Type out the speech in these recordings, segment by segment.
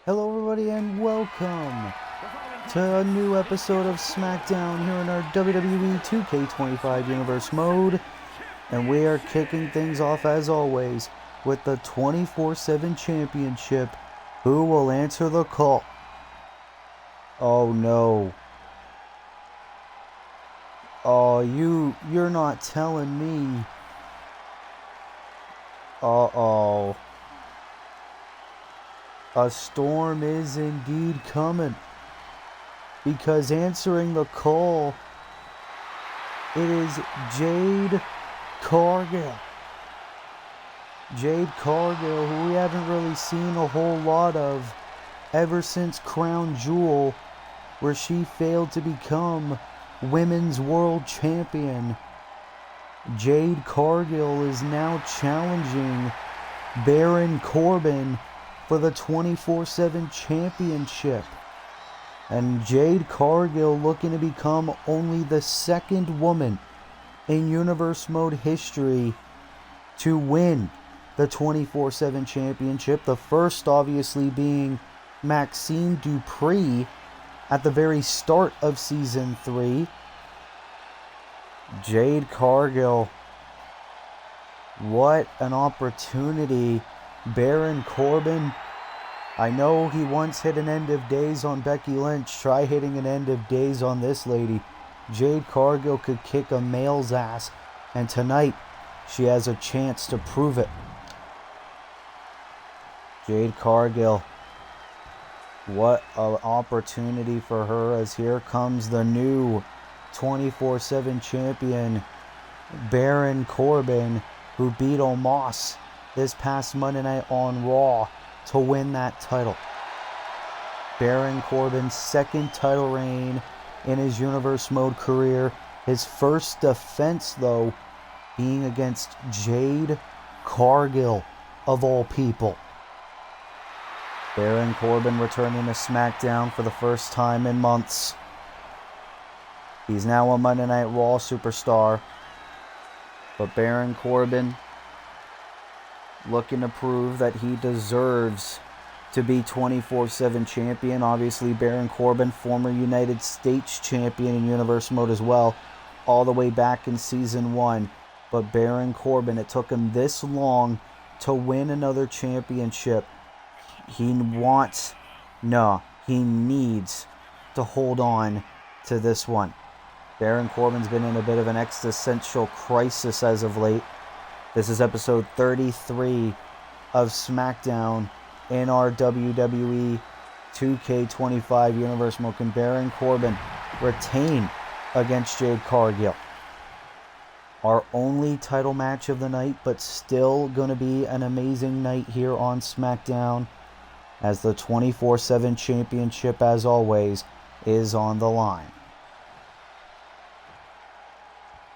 Hello everybody and welcome to a new episode of Smackdown here in our WWE 2K25 Universe mode. And we are kicking things off as always with the 24/7 Championship. Who will answer the call? Oh no. Oh, you're not telling me. Uh-oh. A storm is indeed coming, because answering the call, it is Jade Cargill. Jade Cargill, who we haven't really seen a whole lot of ever since Crown Jewel, where she failed to become Women's World Champion. Jade Cargill is now challenging Baron Corbin for the 24/7 Championship. And Jade Cargill looking to become only the second woman in Universe Mode history to win the 24/7 Championship. The first obviously being Maxine Dupree at the very start of Season 3. Jade Cargill, what an opportunity. Baron Corbin, I know he once hit an end of days on Becky Lynch. Try hitting an end of days on this lady. Jade Cargill could kick a male's ass, and tonight she has a chance to prove it. Jade Cargill, what an opportunity for her, as here comes the new 24/7 champion, Baron Corbin, who beat Omos this past Monday night on Raw to win that title. Baron Corbin's second title reign in his Universe Mode career. His first defense, though, being against Jade Cargill, of all people. Baron Corbin returning to SmackDown for the first time in months. He's now a Monday Night Raw superstar. But Baron Corbin looking to prove that he deserves to be 24/7 champion. Obviously, Baron Corbin, former United States champion in Universe Mode as well, all the way back in Season 1. But Baron Corbin, it took him this long to win another championship. He needs to hold on to this one. Baron Corbin's been in a bit of an existential crisis as of late. This is episode 33 of Smackdown in our WWE 2K25 Universe Mode. Can Baron Corbin retain against Jade Cargill? Our only title match of the night, but still going to be an amazing night here on SmackDown, as the 24/7 Championship, as always, is on the line.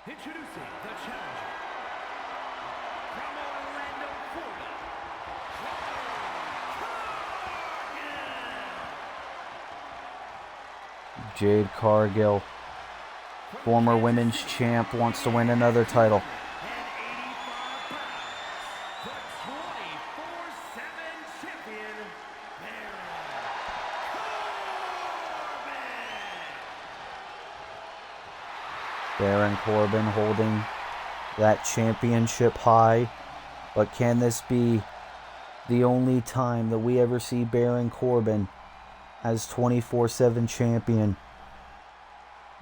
Introducing the challenger from Orlando, Florida, Jade Cargill, former women's champ, wants to win another title. the 24/7 champion, Baron Corbin holding that championship high. But can this be the only time that we ever see Baron Corbin as 24/7 champion?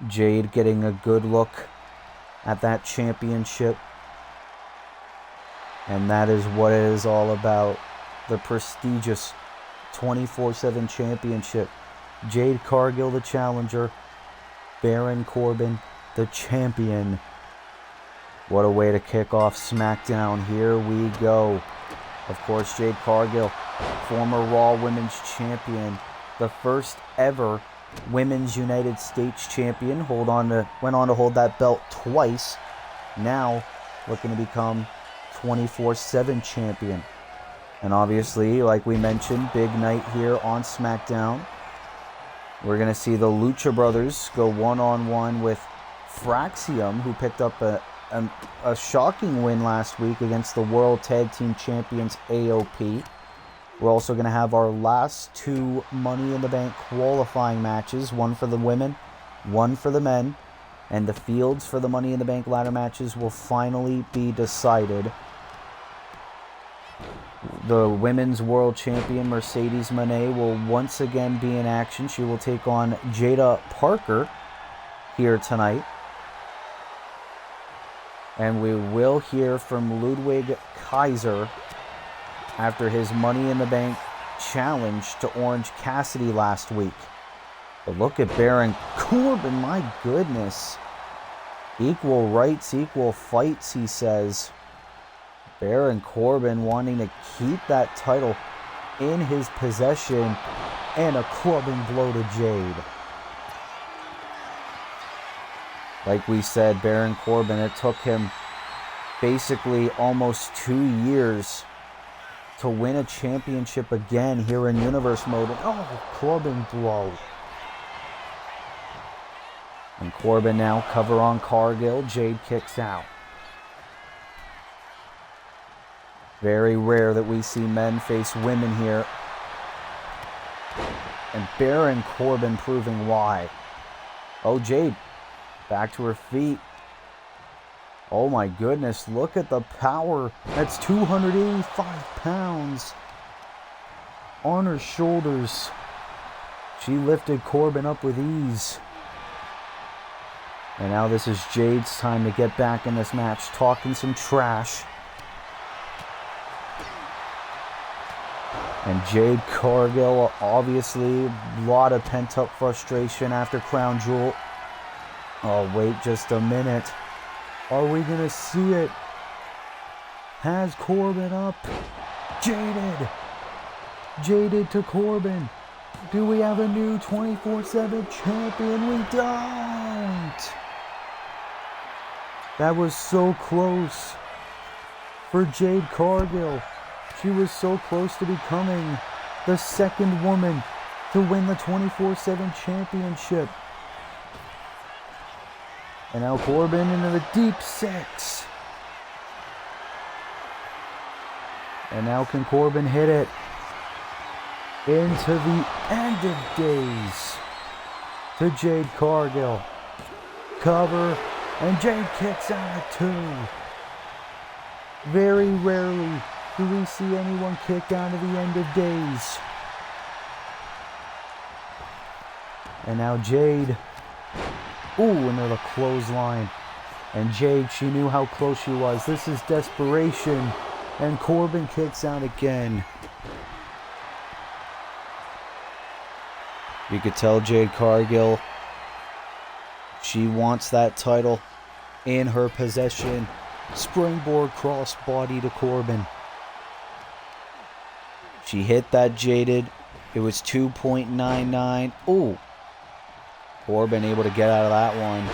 Jade getting a good look at that championship. And that is what it is all about. The prestigious 24/7 championship. Jade Cargill, the challenger. Baron Corbin, the champion. What a way to kick off SmackDown. Here we go. Of course, Jade Cargill, former Raw Women's Champion, the first ever Women's United States Champion. Went on to hold that belt twice. Now looking to become 24/7 champion. And obviously, like we mentioned, big night here on SmackDown. We're going to see the Lucha Brothers go one-on-one with Fraxium, who picked up a shocking win last week against the World Tag Team Champions AOP. We're also going to have our last 2 Money in the Bank qualifying matches, one for the women, one for the men, and the fields for the Money in the Bank ladder matches will finally be decided. The Women's World Champion Mercedes Moné will once again be in action. She will take on Jada Parker here tonight. And we will hear from Ludwig Kaiser after his Money in the Bank challenge to Orange Cassidy last week. But look at Baron Corbin, my goodness. Equal rights, equal fights, he says. Baron Corbin wanting to keep that title in his possession, and a clubbing blow to Jade. Like we said, Baron Corbin, it took him basically almost 2 years to win a championship again here in Universe Mode. And clubbing blow. And Corbin now cover on Cargill. Jade kicks out. Very rare that we see men face women here. And Baron Corbin proving why. Oh, Jade back to her feet. Oh my goodness, look at the power. That's 285 pounds on her shoulders. She lifted Corbin up with ease. And now this is Jade's time to get back in this match, talking some trash. And Jade Cargill, obviously, a lot of pent-up frustration after Crown Jewel. Oh, wait just a minute. Are we going to see it? Has Corbin up. Jaded. Jaded to Corbin. Do we have a new 24/7 champion? We don't. That was so close for Jade Cargill. She was so close to becoming the second woman to win the 24/7 championship. And now Corbin into the deep 6. And now can Corbin hit it into the end of days to Jade Cargill. Cover, and Jade kicks out at 2. Very rarely do we see anyone kick out of the end of days. And now Jade. Ooh, another clothesline. And Jade, she knew how close she was. This is desperation. And Corbin kicks out again. You could tell Jade Cargill, she wants that title in her possession. Springboard crossbody to Corbin. She hit that Jaded. It was 2.99. Ooh. Corbin able to get out of that one.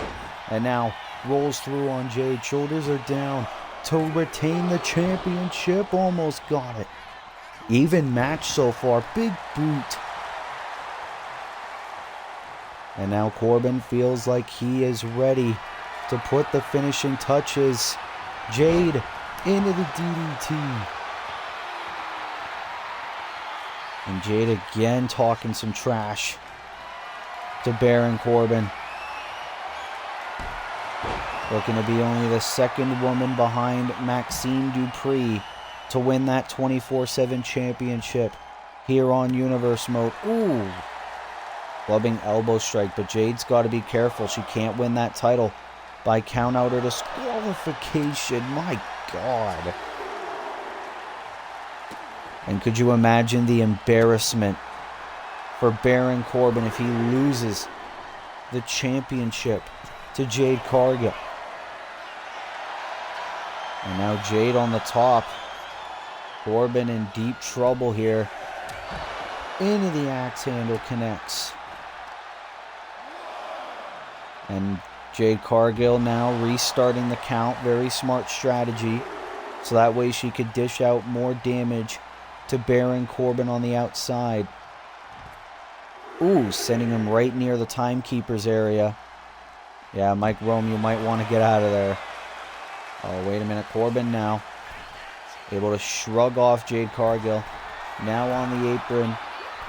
And now rolls through on Jade. Shoulders are down to retain the championship. Almost got it. Even match so far. Big boot. And now Corbin feels like he is ready to put the finishing touches. Jade into the DDT. And Jade again talking some trash to Baron Corbin. Looking to be only the second woman behind Maxine Dupree to win that 24/7 championship here on Universe Mode. Ooh. Clubbing elbow strike, but Jade's got to be careful. She can't win that title by count out or disqualification. My God. And could you imagine the embarrassment for Baron Corbin if he loses the championship to Jade Cargill? And now Jade on the top. Corbin in deep trouble here. Into the axe handle, connects. And Jade Cargill now restarting the count. Very smart strategy. So that way she could dish out more damage to Baron Corbin on the outside. Ooh, sending him right near the timekeeper's area. Yeah, Mike Rome, you might want to get out of there. Oh, wait a minute. Corbin now able to shrug off Jade Cargill. Now on the apron.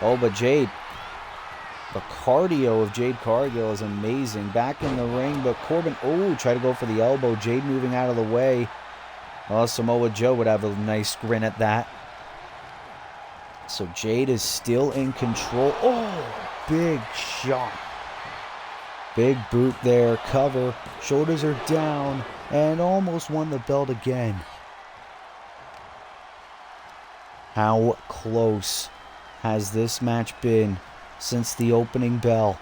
Oh, but Jade. The cardio of Jade Cargill is amazing. Back in the ring, but Corbin, tried to go for the elbow. Jade moving out of the way. Oh, Samoa Joe would have a nice grin at that. So Jade is still in control. Oh, big shot. Big boot there, cover. Shoulders are down, and almost won the belt again. How close has this match been since the opening bell?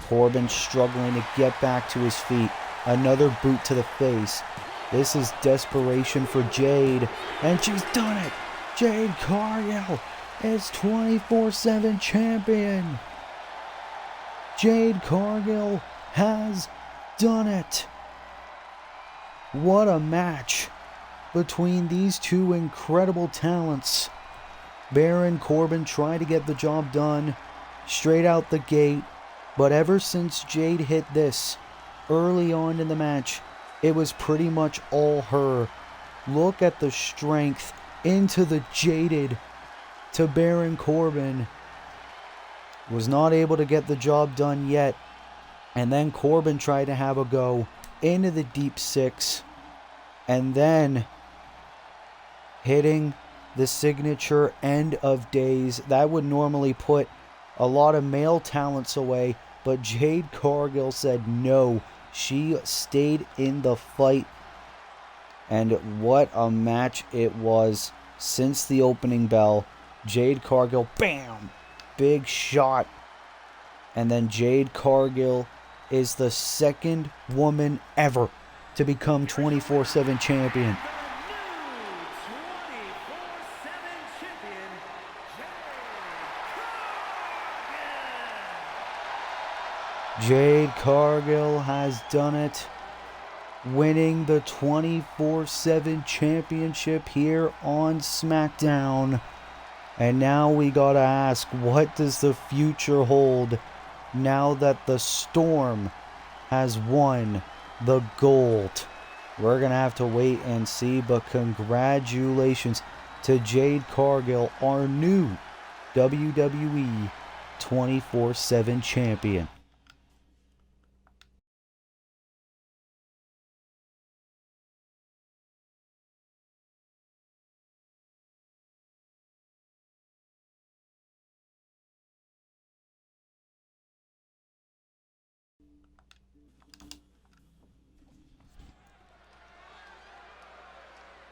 Corbin struggling to get back to his feet. Another boot to the face. This is desperation for Jade, and she's done it. Jade Cargill is 24/7 champion. Jade Cargill has done it. What a match between these two incredible talents. Baron Corbin tried to get the job done straight out the gate, but ever since Jade hit this early on in the match, it was pretty much all her. Look at the strength into the jaded to Baron Corbin. Was not able to get the job done yet. And then Corbin tried to have a go into the deep six. And then hitting the signature end of days. That would normally put a lot of male talents away. But Jade Cargill said no. She stayed in the fight. And what a match it was since the opening bell. Jade Cargill, bam! Big shot. And then Jade Cargill is the second woman ever to become 24/7 champion. Jade Cargill has done it, winning the 24/7 championship here on Smackdown. And now we gotta ask, what does the future hold now that the Storm has won the gold? We're gonna have to wait and see, but congratulations to Jade Cargill, our new WWE 24/7 champion.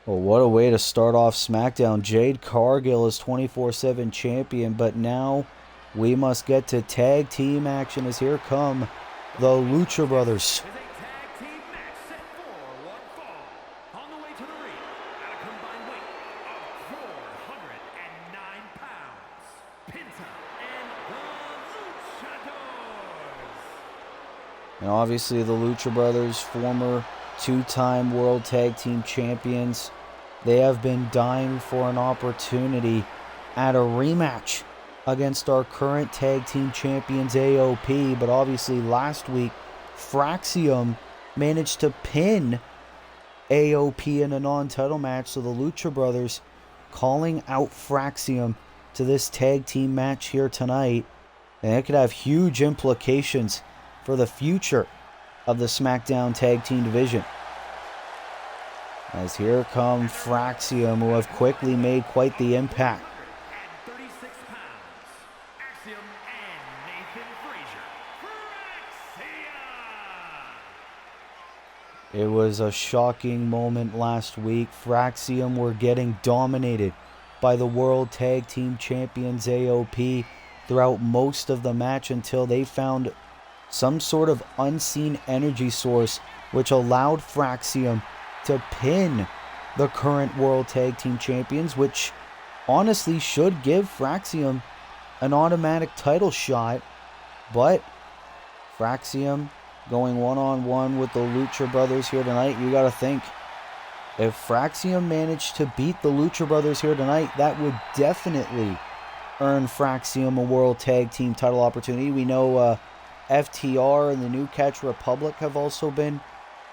Well, what a way to start off SmackDown. Jade Cargill is 24/7 champion, but now we must get to tag team action as here come the Lucha Brothers. Is a tag team match set for one fall. On the way to the ring, at a combined weight of 409 pounds, Pinta and the Luchadors. And obviously the Lucha Brothers, former two-time World Tag Team Champions, they have been dying for an opportunity at a rematch against our current Tag Team Champions AOP. But obviously last week, Fraxium managed to pin AOP in a non-title match. So the Lucha Brothers calling out Fraxium to this tag team match here tonight. And it could have huge implications for the future of the SmackDown Tag Team division. As here come Fraxium, who have quickly made quite the impact. 36 pounds, Axiom and Nathan Frazier. Fraxium! It was a shocking moment last week. Fraxium were getting dominated by the World Tag Team Champions AOP throughout most of the match until they found some sort of unseen energy source which allowed Fraxium to pin the current World Tag Team Champions, which honestly should give Fraxium an automatic title shot. But Fraxium going one-on-one with the Lucha Brothers here tonight. You gotta think, if Fraxium managed to beat the Lucha Brothers here tonight, that would definitely earn Fraxium a World Tag Team title opportunity. We know FTR and the New Catch Republic have also been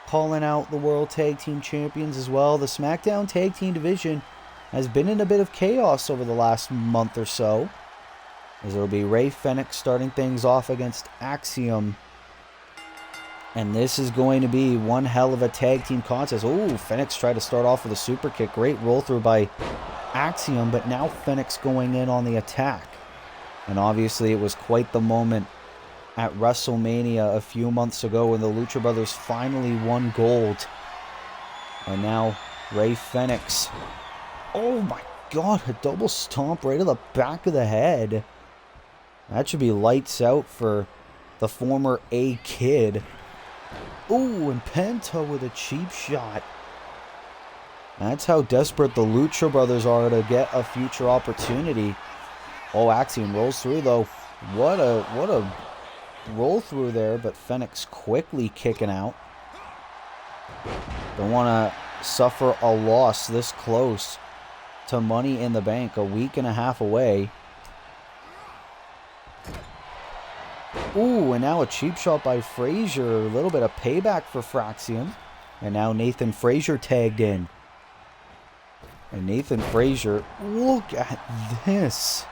calling out the World Tag Team Champions as well. The SmackDown Tag Team division has been in a bit of chaos over the last month or so. As it'll be Rey Fenix starting things off against Axiom. And this is going to be one hell of a tag team contest. Oh, Fenix tried to start off with a super kick. Great roll through by Axiom, but now Fenix going in on the attack. And obviously it was quite the moment at WrestleMania a few months ago when the Lucha Brothers finally won gold. And now Rey Fenix. Oh my god, a double stomp right to the back of the head. That should be lights out for the former A-Kid. Ooh, and Penta with a cheap shot. That's how desperate the Lucha Brothers are to get a future opportunity. Oh, Axiom rolls through though. What a roll through there, but Fenix quickly kicking out. Don't want to suffer a loss this close to Money in the Bank, a week and a half away. Ooh, and now a cheap shot by Frazier. A little bit of payback for Fraxium. And now Nathan Frazier tagged in. And Nathan Frazier, look at this.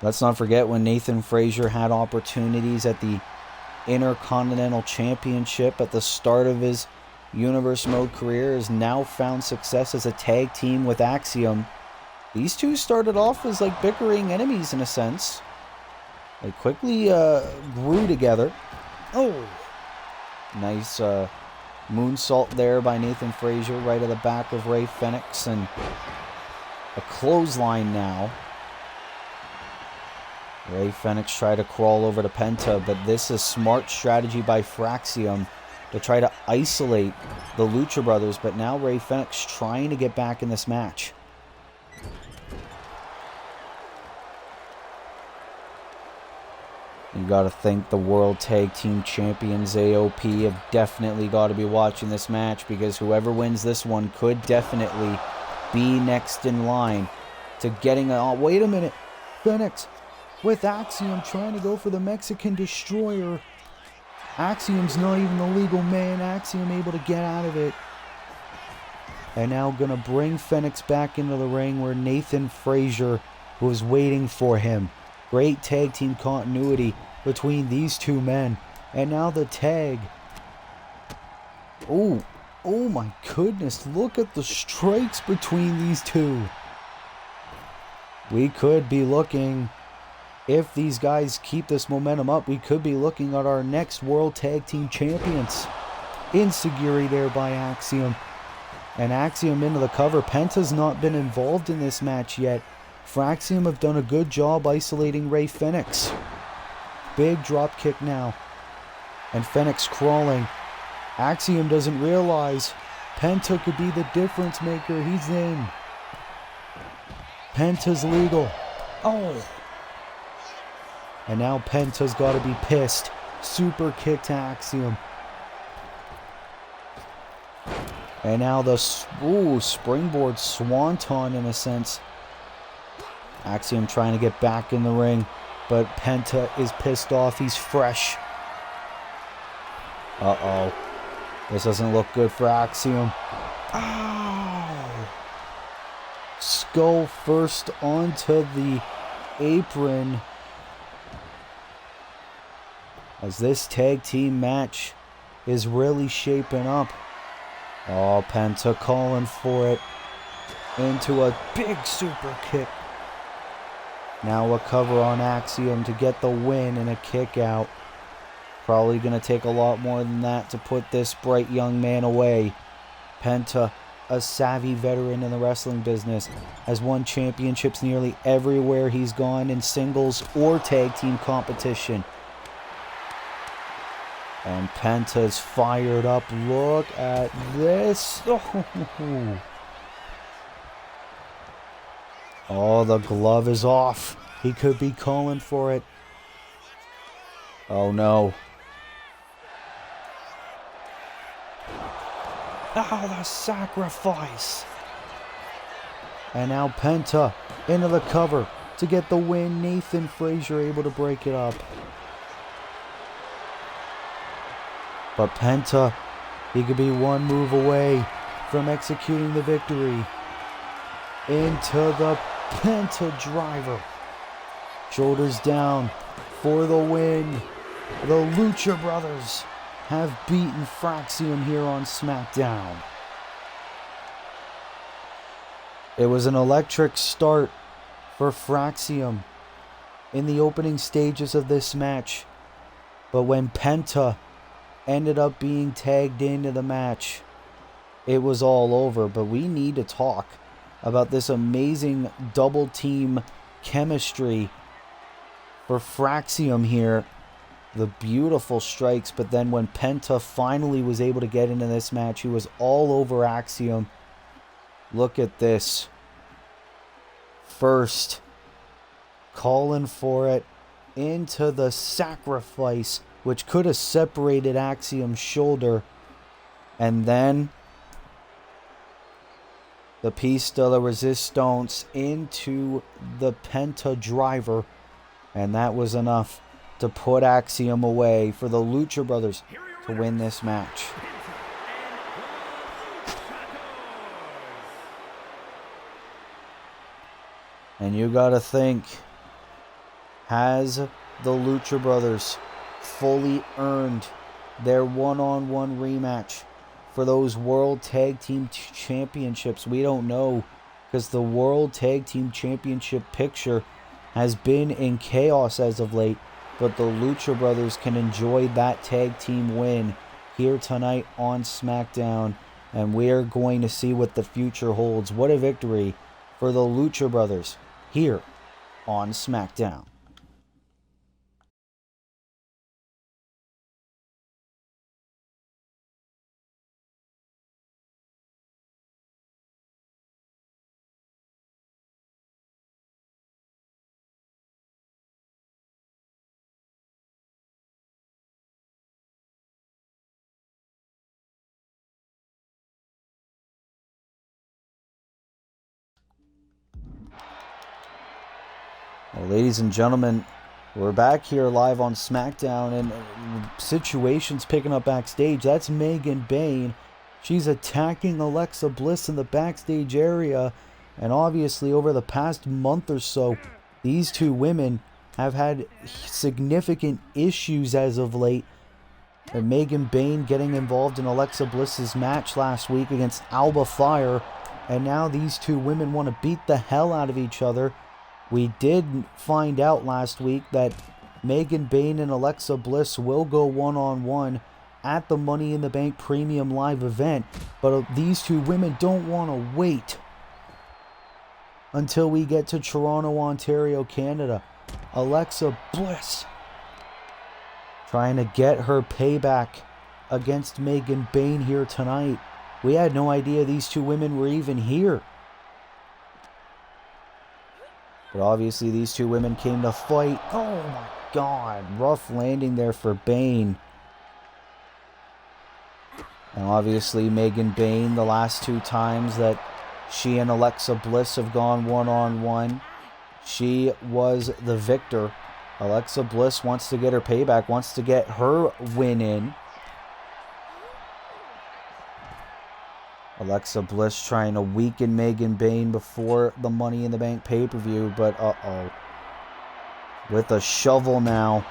Let's not forget when Nathan Frazier had opportunities at the Intercontinental Championship at the start of his Universe Mode career, has now found success as a tag team with Axiom. These two started off as like bickering enemies in a sense. They quickly grew together. Oh, nice moonsault there by Nathan Frazier right at the back of Rey Fenix, and a clothesline now. Rey Fenix tried to crawl over to Penta, but this is smart strategy by Fraxium to try to isolate the Lucha Brothers, but now Rey Fenix trying to get back in this match. You got to think the World Tag Team Champions AOP have definitely got to be watching this match, because whoever wins this one could definitely be next in line to getting a... Oh, wait a minute. Fenix with Axiom trying to go for the Mexican Destroyer. Axiom's not even the legal man. Axiom able to get out of it. And now going to bring Fenix back into the ring where Nathan Frazier was waiting for him. Great tag team continuity between these two men. And now the tag. Oh my goodness. Look at the strikes between these two. We could be looking, if these guys keep this momentum up, we could be looking at our next World Tag Team Champions. Insiguri there by Axiom. And Axiom into the cover. Penta's not been involved in this match yet. Fraxium have done a good job isolating Rey Fenix. Big drop kick now. And Fenix crawling. Axiom doesn't realize Penta could be the difference maker. He's in. Penta's legal. Oh. And now Penta's got to be pissed. Super kick to Axiom. And now the springboard swanton in a sense. Axiom trying to get back in the ring, but Penta is pissed off. He's fresh. Uh-oh. This doesn't look good for Axiom. Ow! Skull first onto the apron. As this tag team match is really shaping up. Oh, Penta calling for it. Into a big super kick. Now a cover on Axiom to get the win and a kick out. Probably going to take a lot more than that to put this bright young man away. Penta, a savvy veteran in the wrestling business, has won championships nearly everywhere he's gone in singles or tag team competition. And Penta's fired up. Look at this. Oh, the glove is off. He could be calling for it. Oh, no. Oh, the sacrifice. And now Penta into the cover to get the win. Nathan Frazier able to break it up. But Penta, he could be one move away from executing the victory. Into the Penta driver. Shoulders down for the win. The Lucha Brothers have beaten Fraxium here on Smackdown. It was an electric start for Fraxium in the opening stages of this match. But when Penta ended up being tagged into the match, it was all over. But we need to talk about this amazing double team chemistry for Fraxium here. The beautiful strikes, but then when Penta finally was able to get into this match, he was all over Axiom. Look at this. First, calling for it into the sacrifice, which could have separated Axiom's shoulder. And then the piece de la resistance into the Penta driver. And that was enough to put Axiom away for the Lucha Brothers to win this match. And you gotta think, has the Lucha Brothers fully earned their one-on-one rematch for those World Tag Team Championships? We don't know, because the World Tag Team Championship picture has been in chaos as of late. But the Lucha Brothers can enjoy that tag team win here tonight on SmackDown. And we are going to see what the future holds. What a victory for the Lucha Brothers here on SmackDown. Well, ladies and gentlemen, we're back here live on SmackDown, and situations picking up backstage. That's Megan Bayne. She's attacking Alexa Bliss in the backstage area, and obviously over the past month or so, these two women have had significant issues as of late. And Megan Bayne getting involved in Alexa Bliss's match last week against Alba Fire, and now these two women want to beat the hell out of each other. We did find out last week that Megan Bayne and Alexa Bliss will go one-on-one at the Money in the Bank Premium Live event. But these two women don't want to wait until we get to Toronto, Ontario, Canada. Alexa Bliss trying to get her payback against Megan Bayne here tonight. We had no idea these two women were even here. But obviously these two women came to fight. Oh my God. Rough landing there for Bayne. And obviously Megan Bayne, the last two times that she and Alexa Bliss have gone one-on-one, she was the victor. Alexa Bliss wants to get her payback, wants to get her win in. Alexa Bliss trying to weaken Megan Bayne before the Money in the Bank pay-per-view, but uh-oh. With a shovel now.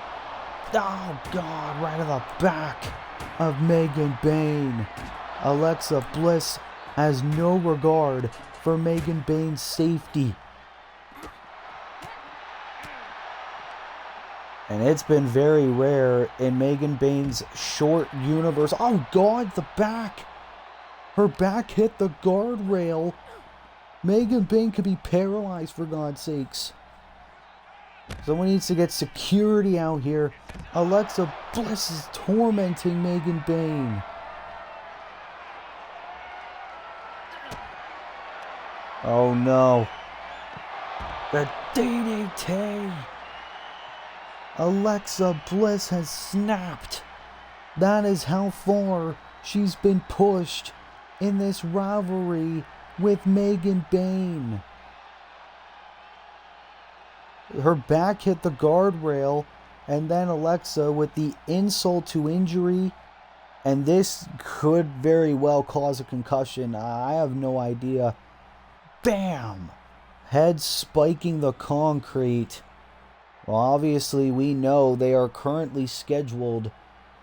Oh, God, right in the back of Megan Bayne. Alexa Bliss has no regard for Megan Bayne's safety. And it's been very rare in Megan Bayne's short universe. Oh, God, the back. Her back hit the guardrail. Megan Bayne could be paralyzed, for God's sakes. Someone needs to get security out here. Alexa Bliss is tormenting Megan Bayne. Oh no. The DDT. Alexa Bliss has snapped. That is how far she's been pushed in this rivalry with Megan Bayne. Her back hit the guardrail, and then Alexa with the insult to injury And this could very well cause a concussion. I have no idea. Bam! Head spiking the concrete. Well, obviously, we know they are currently scheduled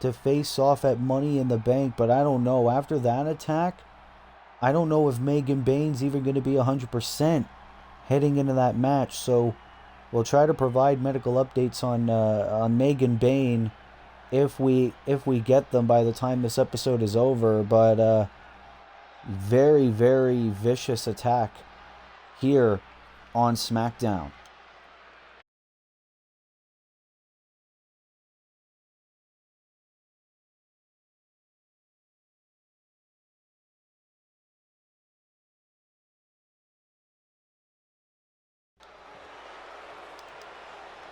to face off at Money in the Bank, but I don't know. After that attack, I don't know if Megan Bain's even going to be 100% heading into that match. So we'll try to provide medical updates on Megan Bain if we get them by the time this episode is over. But very, very vicious attack here on SmackDown.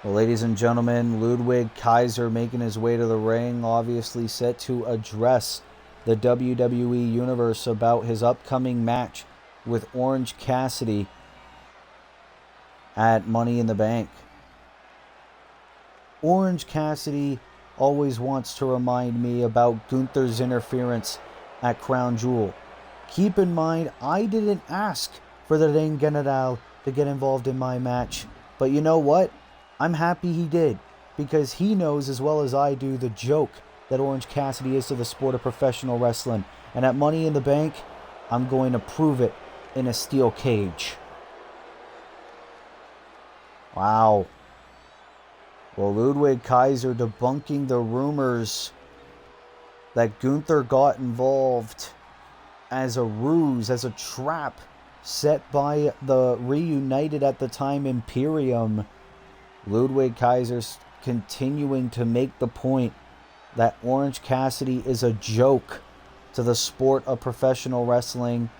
Well, ladies and gentlemen, Ludwig Kaiser making his way to the ring, obviously set to address the WWE Universe about his upcoming match with Orange Cassidy at Money in the Bank. Orange Cassidy always wants to remind me about Gunther's interference at Crown Jewel. Keep in mind, I didn't ask for the Ring General to get involved in my match, but you know what? I'm happy he did, because he knows as well as I do the joke that Orange Cassidy is to the sport of professional wrestling. And at Money in the Bank, I'm going to prove it in a steel cage. Wow. Well, Ludwig Kaiser debunking the rumors that Gunther got involved as a ruse, as a trap set by the reunited at the time Imperium. Ludwig Kaiser's continuing to make the point that Orange Cassidy is a joke to the sport of professional wrestling,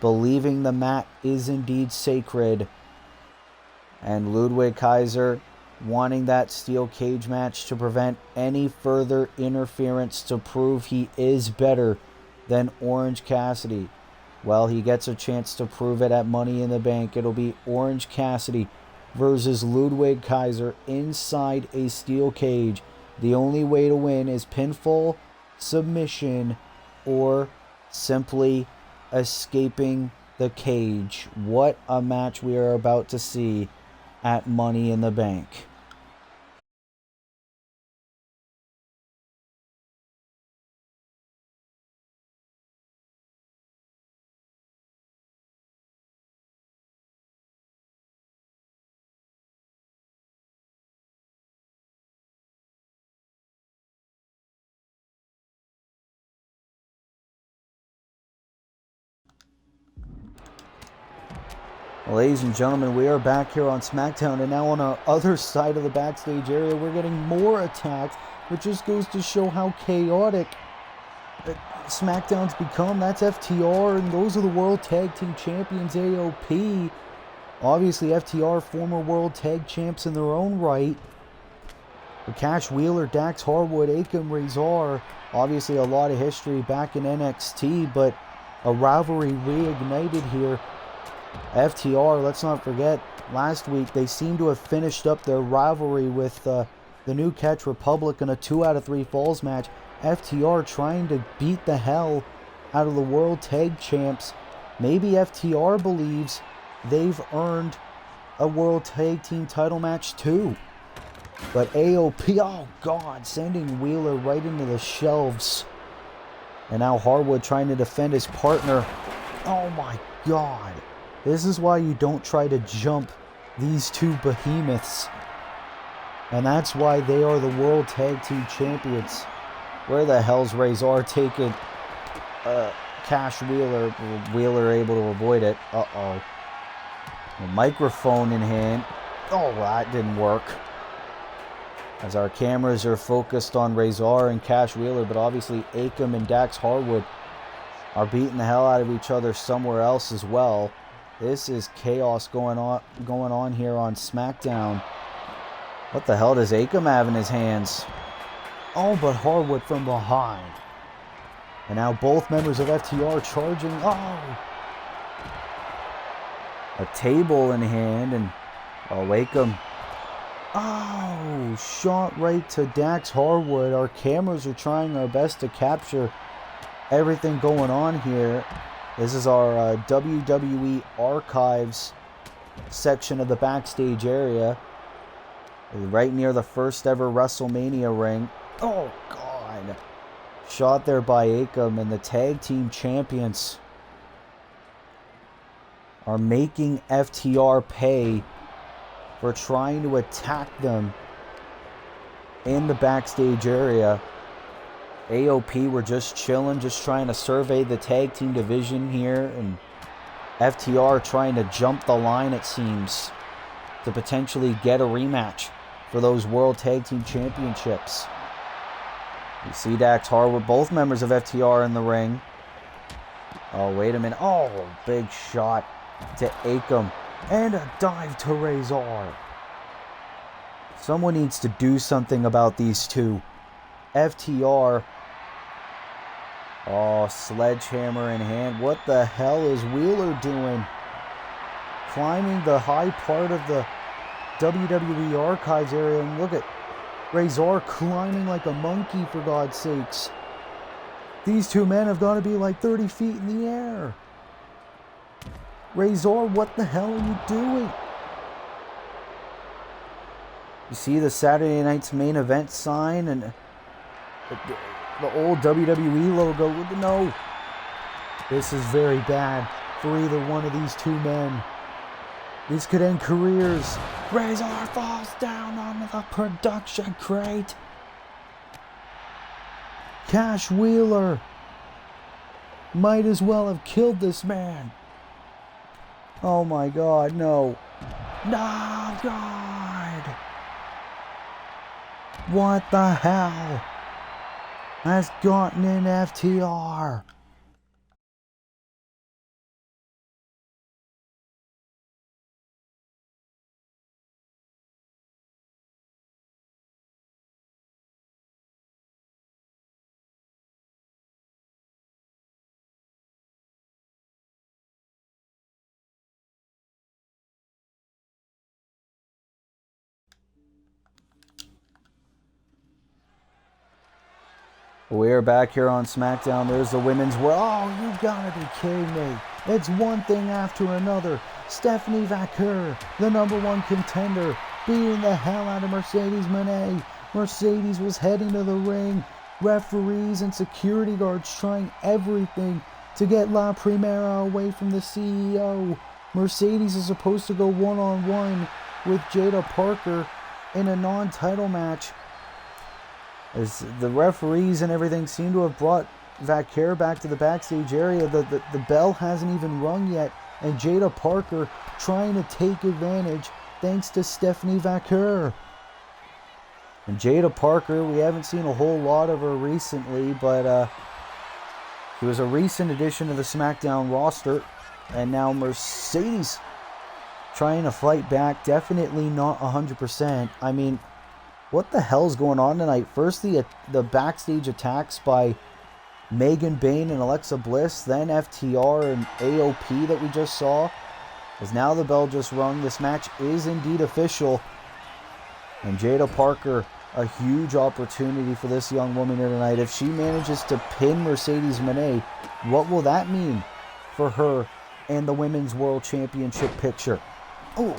believing the mat is indeed sacred, and Ludwig Kaiser wanting that steel cage match to prevent any further interference to prove he is better than Orange Cassidy. Well, he gets a chance to prove it at Money in the Bank. It'll be Orange Cassidy versus Ludwig Kaiser inside a steel cage. The only way to win is pinfall, submission, or simply escaping the cage. What a match we are about to see at Money in the Bank. Ladies and gentlemen, we are back here on SmackDown, and now on our other side of the backstage area, we're getting more attacks, which just goes to show how chaotic SmackDown's become. That's FTR, and those are the World Tag Team Champions, AOP. Obviously, FTR, former World Tag Champs in their own right. But Cash Wheeler, Dax Harwood, Akam Razor, obviously a lot of history back in NXT, but a rivalry reignited here. FTR, let's not forget, last week they seem to have finished up their rivalry with the New Catch Republic in a 2 out of 3 falls match. FTR trying to beat the hell out of the World Tag Champs. Maybe FTR believes they've earned a World Tag Team title match too. But AOP, oh God, sending Wheeler right into the shelves. And now Harwood trying to defend his partner. Oh my God. This is why you don't try to jump these two behemoths. And that's why they are the World Tag Team Champions. Where the hell's Razor taking Cash Wheeler? Wheeler able to avoid it. Uh-oh. A microphone in hand. Oh, that didn't work. As our cameras are focused on Razor and Cash Wheeler, but obviously Akam and Dax Harwood are beating the hell out of each other somewhere else as well. This is chaos going on here on SmackDown. What the hell does Akam have in his hands? Oh, but Harwood from behind. And now both members of FTR charging. Oh! A table in hand, and Akam Oh, shot right to Dax Harwood. Our cameras are trying our best to capture everything going on here. This is our WWE Archives section of the backstage area. Right near the first ever WrestleMania ring. Oh, God. Shot there by Akam, and the tag team champions are making FTR pay for trying to attack them in the backstage area. AOP were just chilling, just trying to survey the tag team division here, and FTR trying to jump the line, it seems, to potentially get a rematch for those World Tag Team Championships. You see Dax Harwood, both members of FTR in the ring. Oh, wait a minute. Oh, big shot to Akam. And a dive to Razor. Someone needs to do something about these two. FTR. Oh, sledgehammer in hand. What the hell is Wheeler doing? Climbing the high part of the WWE Archives area. And look at Razor climbing like a monkey, for God's sakes. These two men have got to be like 30 feet in the air. Razor, what the hell are you doing? You see the Saturday Night's Main Event sign and the old WWE logo. No. This is very bad for either one of these two men. These could end careers. Razor falls down onto the production crate. Cash Wheeler might as well have killed this man. Oh my God, no. No, God. What the hell has gotten in FTR? We're back here on Smackdown. There's the women's world. Oh, you gotta be kidding me. It's one thing after another. Stephanie Vaquer, the #1 contender, beating the hell out of Mercedes Moné. Mercedes was heading to the ring. Referees and security guards trying everything to get La Primera away from the CEO. Mercedes is supposed to go one-on-one with Jada Parker in a non-title match. As the referees and everything seem to have brought Vaquer back to the backstage area. The bell hasn't even rung yet, and Jada Parker trying to take advantage thanks to Stephanie Vaquer. And Jada Parker, we haven't seen a whole lot of her recently, but she was a recent addition to the SmackDown roster. And now Mercedes trying to fight back, definitely not 100%. I mean, what the hell's going on tonight? First, the backstage attacks by Megan Bayne and Alexa Bliss, then FTR and AOP that we just saw. As now the bell just rung. This match is indeed official. And Jada Parker, a huge opportunity for this young woman here tonight. If she manages to pin Mercedes Moné, what will that mean for her and the Women's World Championship picture? Oh!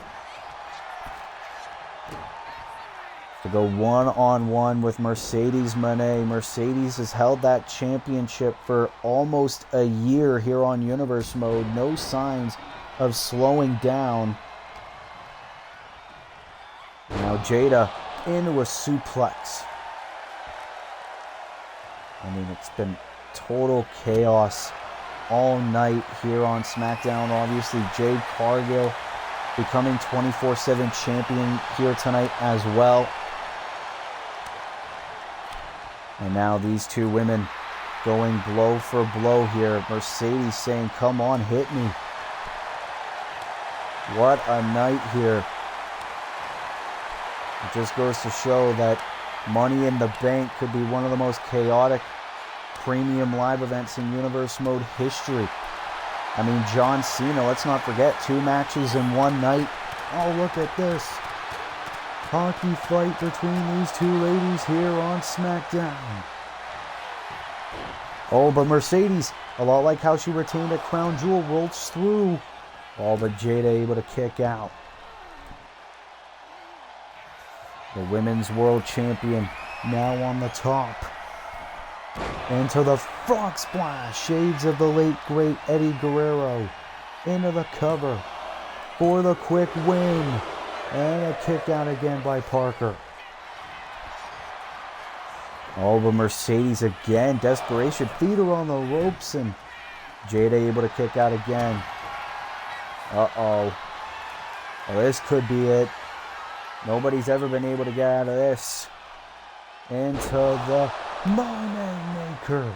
To go one-on-one with Mercedes Moné. Mercedes has held that championship for almost a year here on Universe Mode. No signs of slowing down. Now Jada into a suplex. I mean, it's been total chaos all night here on SmackDown. Obviously, Jade Cargill becoming 24/7 champion here tonight as well. And now these two women going blow for blow here. Mercedes saying, come on, hit me. What a night here. It just goes to show that Money in the Bank could be one of the most chaotic premium live events in Universe Mode history. I mean, John Cena, let's not forget, 2 matches in one night. Oh, look at this. hockey fight between these two ladies here on Smackdown. Oh, but Mercedes, a lot like how she retained a crown jewel, rolls through. Oh, but Jada able to kick out. The Women's World Champion now on the top. Into the frog splash. Shades of the late, great Eddie Guerrero. Into the cover for the quick win. And a kick out again by Parker. Oh, but Mercedes again. Desperation. Feet her on the ropes. And Jada able to kick out again. Uh-oh. Well, this could be it. Nobody's ever been able to get out of this. Into the Money Maker.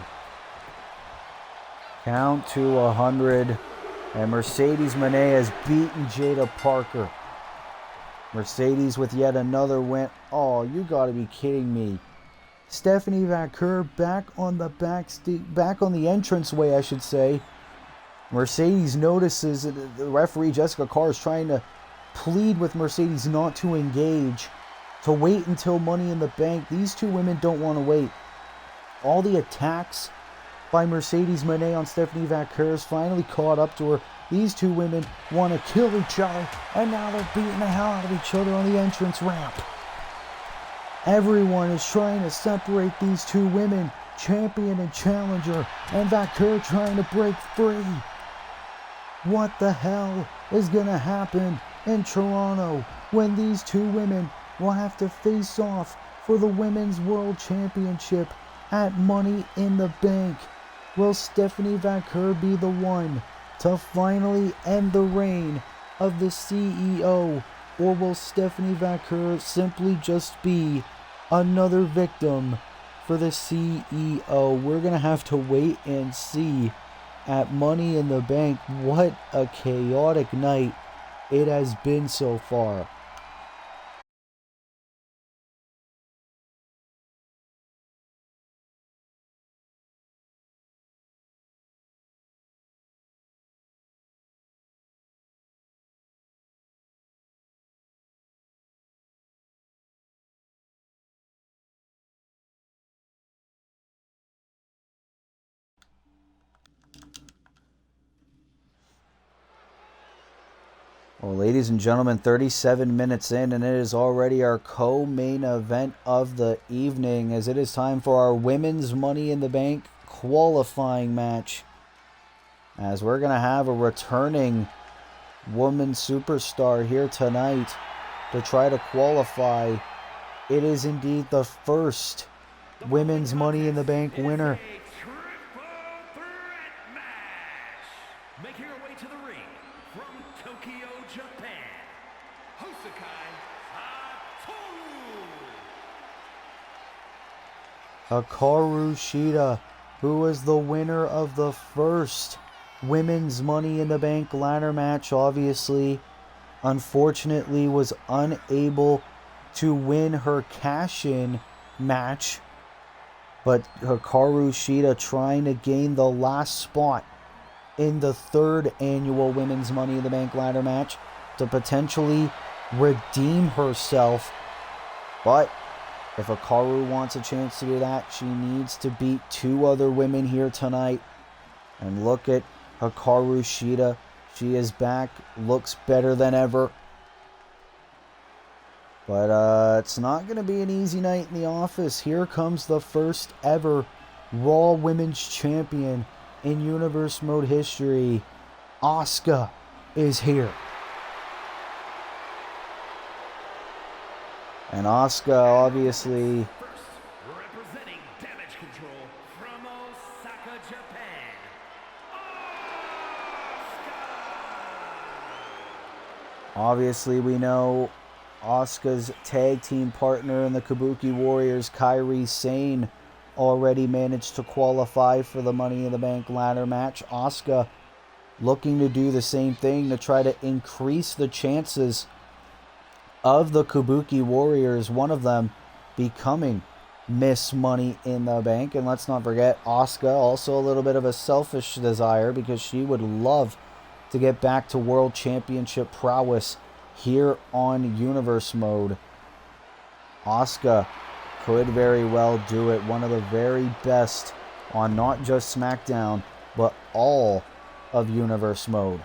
Count to 100. And Mercedes Moné has beaten Jada Parker. Mercedes with yet another win. Oh, you gotta be kidding me. Stephanie Vaquer back on the entranceway, I should say. Mercedes notices the referee Jessica Carr is trying to plead with Mercedes not to engage, to wait until Money in the Bank. These two women don't want to wait. All the attacks by Mercedes Moné on Stephanie Vaquer has finally caught up to her. These two women want to kill each other, and now they're beating the hell out of each other on the entrance ramp. Everyone is trying to separate these two women, champion and challenger, and Vaquer trying to break free. What the hell is going to happen in Toronto when these two women will have to face off for the Women's World Championship at Money in the Bank? Will Stephanie Vaquer be the one to finally end the reign of the CEO, or will Stephanie Vaquer simply just be another victim for the CEO? We're going to have to wait and see at Money in the Bank. What a chaotic night it has been so far. Well, ladies and gentlemen, 37 minutes in, and it is already our co-main event of the evening, as it is time for our Women's Money in the Bank qualifying match. As we're going to have a returning woman superstar here tonight to try to qualify. It is indeed the first Women's Money in the Bank winner. Making her way to the ring from Tokyo, Japan, Hosakai Hikaru Shida, who was the winner of the first Women's Money in the Bank ladder match, obviously, unfortunately was unable to win her cash-in match. But Hikaru Shida trying to gain the last spot in the third annual Women's Money in the Bank ladder match to potentially redeem herself. But if Hikaru wants a chance to do that, she needs to beat two other women here tonight. And look at Hikaru Shida. She is back, looks better than ever. But it's not going to be an easy night in the office. Here comes the first ever Raw Women's Champion in Universe Mode history. Asuka is here. And Asuka obviously representing Damage Control from Osaka, Japan. Obviously we know Asuka's tag team partner in the Kabuki Warriors, Kairi Sane, already managed to qualify for the Money in the Bank ladder match. Asuka looking to do the same thing to try to increase the chances of the Kabuki Warriors, one of them becoming Miss Money in the Bank. And let's not forget, Asuka also a little bit of a selfish desire because she would love to get back to World Championship prowess here on Universe Mode. Asuka could very well do it. One of the very best on not just SmackDown, but all of Universe Mode.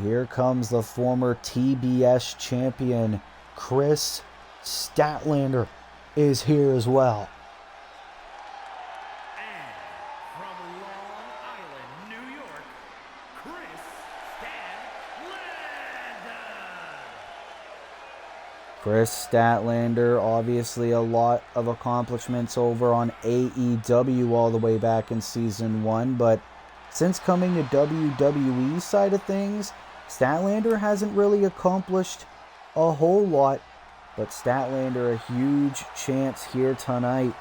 Here comes the former TBS champion, Chris Statlander, is here as well. And from Long Island, New York, Chris Statlander. Chris Statlander, obviously a lot of accomplishments over on AEW all the way back in Season 1, but since coming to WWE side of things, Statlander hasn't really accomplished a whole lot, but Statlander a huge chance here tonight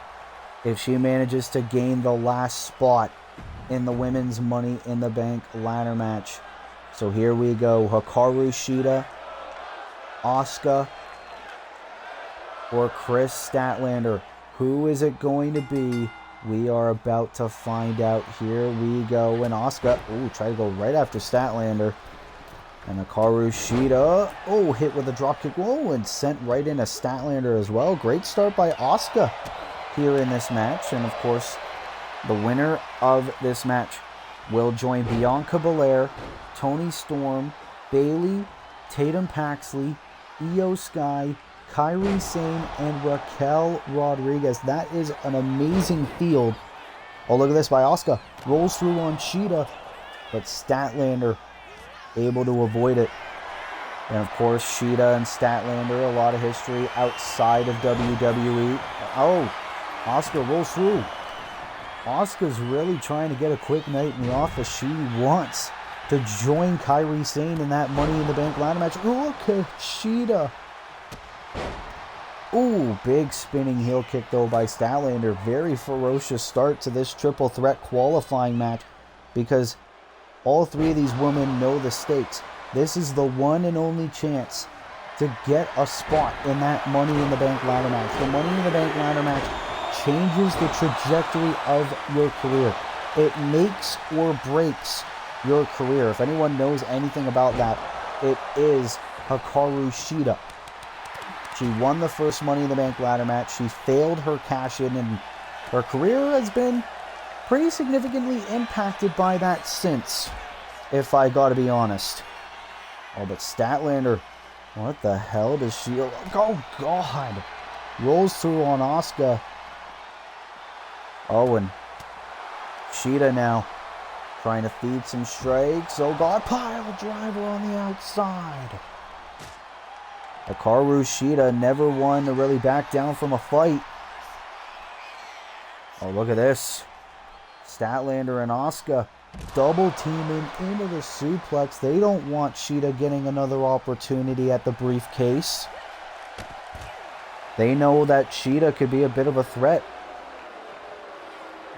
if she manages to gain the last spot in the Women's Money in the Bank ladder match. So here we go, Hikaru Shida, Asuka, or Chris Statlander. Who is it going to be? We are about to find out. Here we go. And Asuka, try to go right after Statlander. And Hikaru Shida, hit with a dropkick. And sent right into Statlander as well. Great start by Asuka here in this match. And of course, the winner of this match will join Bianca Belair, Toni Storm, Bayley, Tatum Paxley, Io Sky, Kairi Sane, and Raquel Rodriguez. That is an amazing field. Look at this by Asuka. Rolls through on Shida, but Statlander able to avoid it. And of course, Shida and Statlander, a lot of history outside of WWE. Asuka rolls through. Asuka's really trying to get a quick night in the office. She wants to join Kairi Sane in that Money in the Bank ladder match. Look at Shida. Big spinning heel kick though by Statlander. Very ferocious start to this triple threat qualifying match because all three of these women know the stakes. This is the one and only chance to get a spot in that Money in the Bank ladder match. The Money in the Bank ladder match changes the trajectory of your career. It makes or breaks your career. If anyone knows anything about that, it is Hikaru Shida. She won the first Money in the Bank ladder match. She failed her cash-in, and her career has been pretty significantly impacted by that since, if I gotta be honest. But Statlander, what the hell does she... Oh, God. Rolls through on Asuka. And Shida now trying to feed some strikes. Oh, God, pile driver on the outside. Hikaru Shida, never one to really back down from a fight. Look at this. Statlander and Asuka double teaming into the suplex. They don't want Shida getting another opportunity at the briefcase. They know that Shida could be a bit of a threat.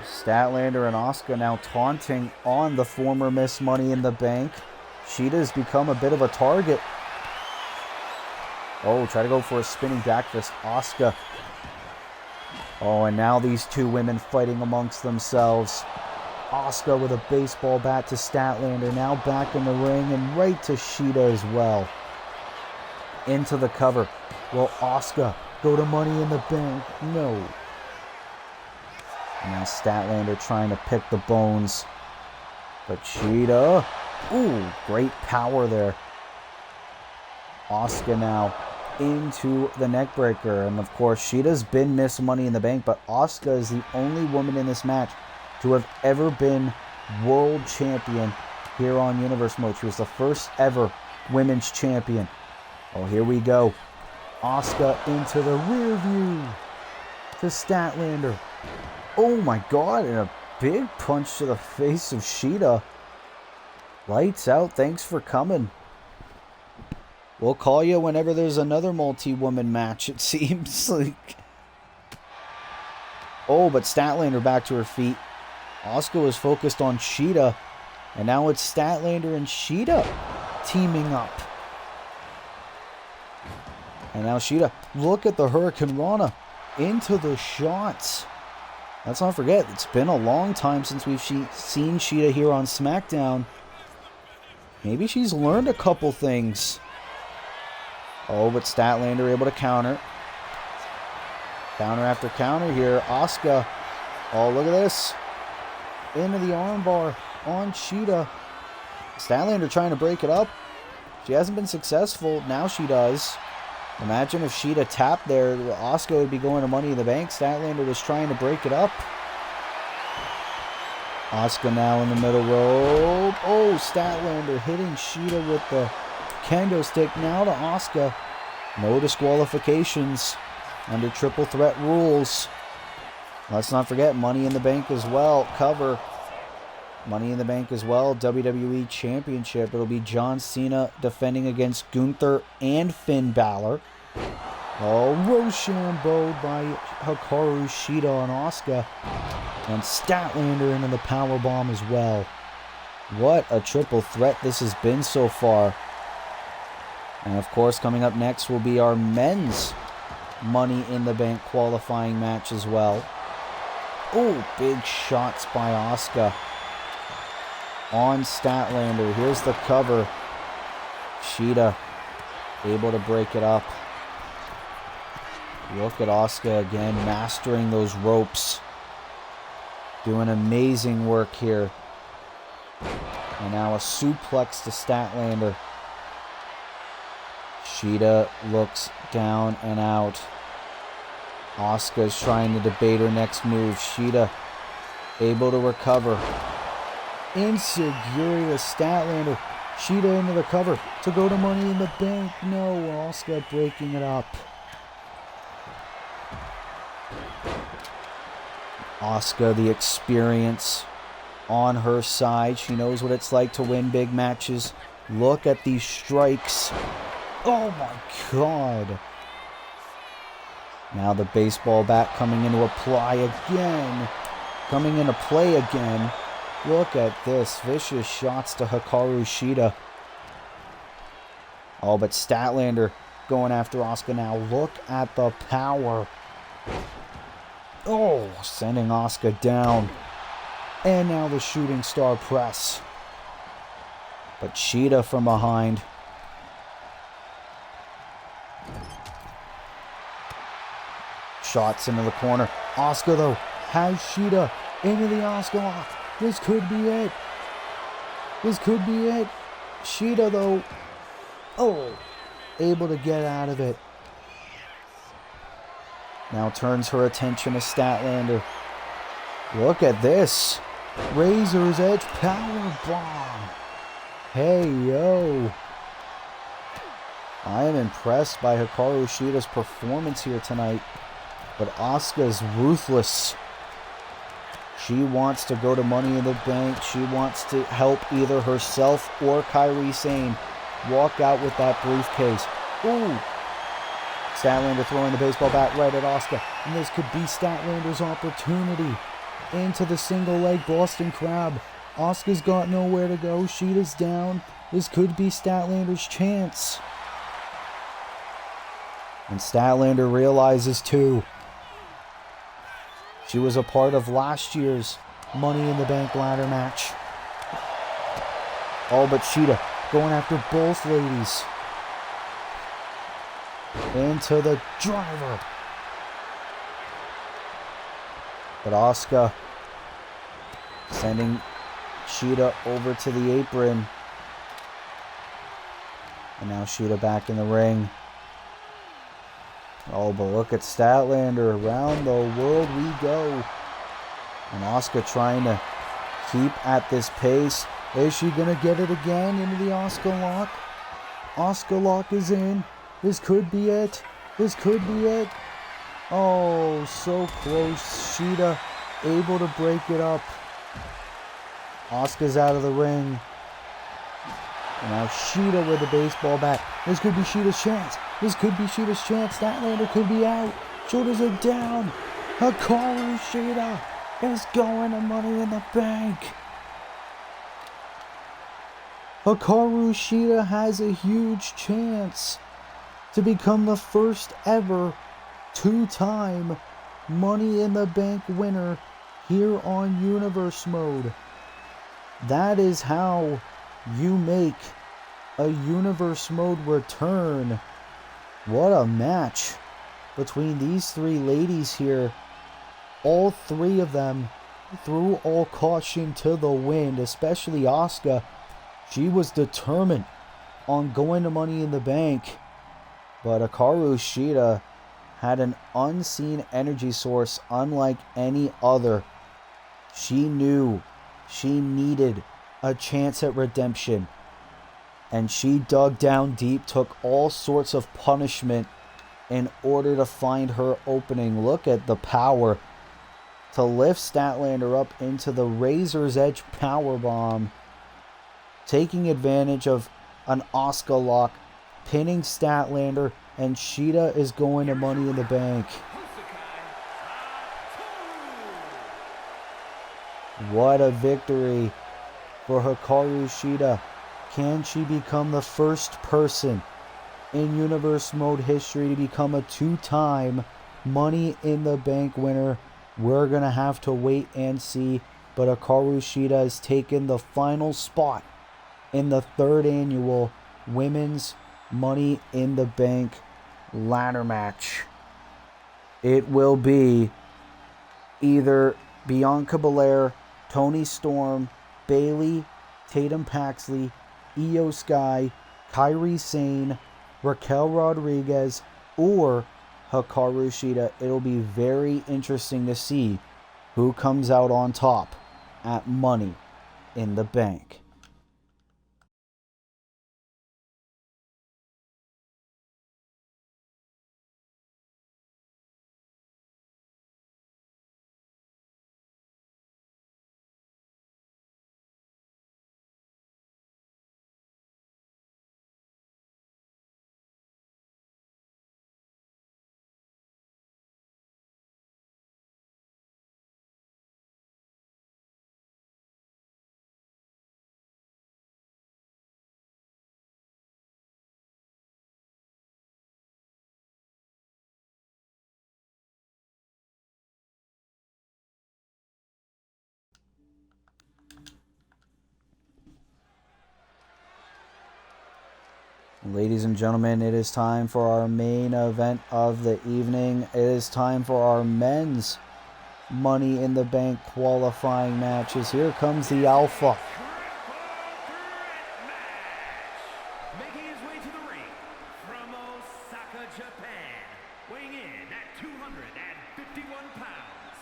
Statlander and Asuka now taunting on the former Miss Money in the Bank. Shida's become a bit of a target. Try to go for a spinning back fist. Asuka. And now these two women fighting amongst themselves. Asuka with a baseball bat to Statlander. Now back in the ring and right to Shida as well. Into the cover. Will Asuka go to Money in the Bank? No. And now Statlander trying to pick the bones. But Shida. Great power there. Asuka now into the neckbreaker. And of course, Shida's been Miss Money in the Bank, but Asuka is the only woman in this match to have ever been world champion here on Universe Mode. She was the first ever women's champion. Here we go. Asuka into the rear view to Statlander. Oh my God, and a big punch to the face of Shida. Lights out, thanks for coming. We'll call you whenever there's another multi-woman match, it seems like. But Statlander back to her feet. Asuka was focused on Shida, and now it's Statlander and Shida teaming up. And now Shida, look at the Hurricane Rana into the shots. Let's not forget, it's been a long time since we've seen Shida here on SmackDown. Maybe she's learned a couple things. Oh, but Statlander able to counter. Counter after counter here. Asuka. Oh, look at this. Into the armbar on Shida. Statlander trying to break it up. She hasn't been successful. Now she does. Imagine if Shida tapped there. Asuka would be going to Money in the Bank. Statlander was trying to break it up. Asuka now in the middle rope. Oh, Statlander hitting Shida with the kendo stick. Now to Asuka. No disqualifications under triple threat rules. Let's not forget Money in the Bank as well. Cover. Money in the Bank as well. WWE Championship. It'll be John Cena defending against Gunther and Finn Balor. Oh, Rochambeau by Hikaru Shida on Asuka. And Statlander into the powerbomb as well. What a triple threat this has been so far. And of course, coming up next will be our men's Money in the Bank qualifying match as well. Oh, big shots by Asuka on Statlander. Here's the cover. Shida able to break it up. Look at Asuka again, mastering those ropes. Doing amazing work here. And now a suplex to Statlander. Shida looks down and out. Asuka's trying to debate her next move. Shida able to recover. Insecurity to Statlander. Shida into the cover to go to Money in the Bank. No, Asuka breaking it up. Asuka, the experience on her side. She knows what it's like to win big matches. Look at these strikes. Oh my God. Now the baseball bat coming into play again. Look at this. Vicious shots to Hikaru Shida. Oh, but Statlander going after Asuka now. Look at the power. Oh, sending Asuka down. And now the shooting star press. But Shida from behind. Shots into the corner. Asuka, though, has Shida into the Asuka lock. This could be it. Shida, though. Oh, able to get out of it. Now turns her attention to Statlander. Look at this. Razor's Edge power bomb. Hey, yo. I am impressed by Hikaru Shida's performance here tonight. But Asuka's ruthless. She wants to go to Money in the Bank. She wants to help either herself or Kairi Sane walk out with that briefcase. Ooh. Statlander throwing the baseball bat right at Asuka. And this could be Statlander's opportunity. Into the single leg Boston Crab. Asuka's got nowhere to go. Shida's down. This could be Statlander's chance. And Statlander realizes too. She was a part of last year's Money in the Bank ladder match. Oh, but Shida going after both ladies. Into the driver. But Asuka sending Shida over to the apron. And now Shida back in the ring. Oh, but look at Statlander. Around the world we go. And Asuka trying to keep at this pace. Is she going to get it again into the Asuka lock? Asuka lock is in. This could be it. Oh, so close. Shida able to break it up. Asuka's out of the ring. And now Shida with the baseball bat. This could be Shida's chance. Statlander could be out. Shoulders are down. Hikaru Shida is going to Money in the Bank. Hikaru Shida has a huge chance to become the first ever two-time Money in the Bank winner here on Universe Mode. That is how you make a Universe Mode return What a match between these three ladies here. All three of them threw all caution to the wind, especially Asuka. She was determined on going to Money in the Bank. But Hikaru Shida had an unseen energy source unlike any other. She knew she needed a chance at redemption. And she dug down deep, took all sorts of punishment in order to find her opening. Look at the power to lift Statlander up into the Razor's Edge powerbomb, taking advantage of an Asuka lock, pinning Statlander, and Shida is going to Money in the Bank. What a victory for Hikaru Shida. Can she become the first person in Universe Mode history to become a two-time Money in the Bank winner? We're going to have to wait and see. But Hikaru Shida has taken the final spot in the third annual Women's Money in the Bank ladder match. It will be either Bianca Belair, Toni Storm, Bayley, Tatum Paxley, Io Sky, Kairi Sane, Raquel Rodriguez, or Hikaru Shida. It'll be very interesting to see who comes out on top at Money in the Bank. Ladies and gentlemen, it is time for our main event of the evening. It is time for our men's Money in the Bank qualifying matches. Here comes the Alpha. Making his way to the ring from Osaka, Japan, weighing in at 251 pounds.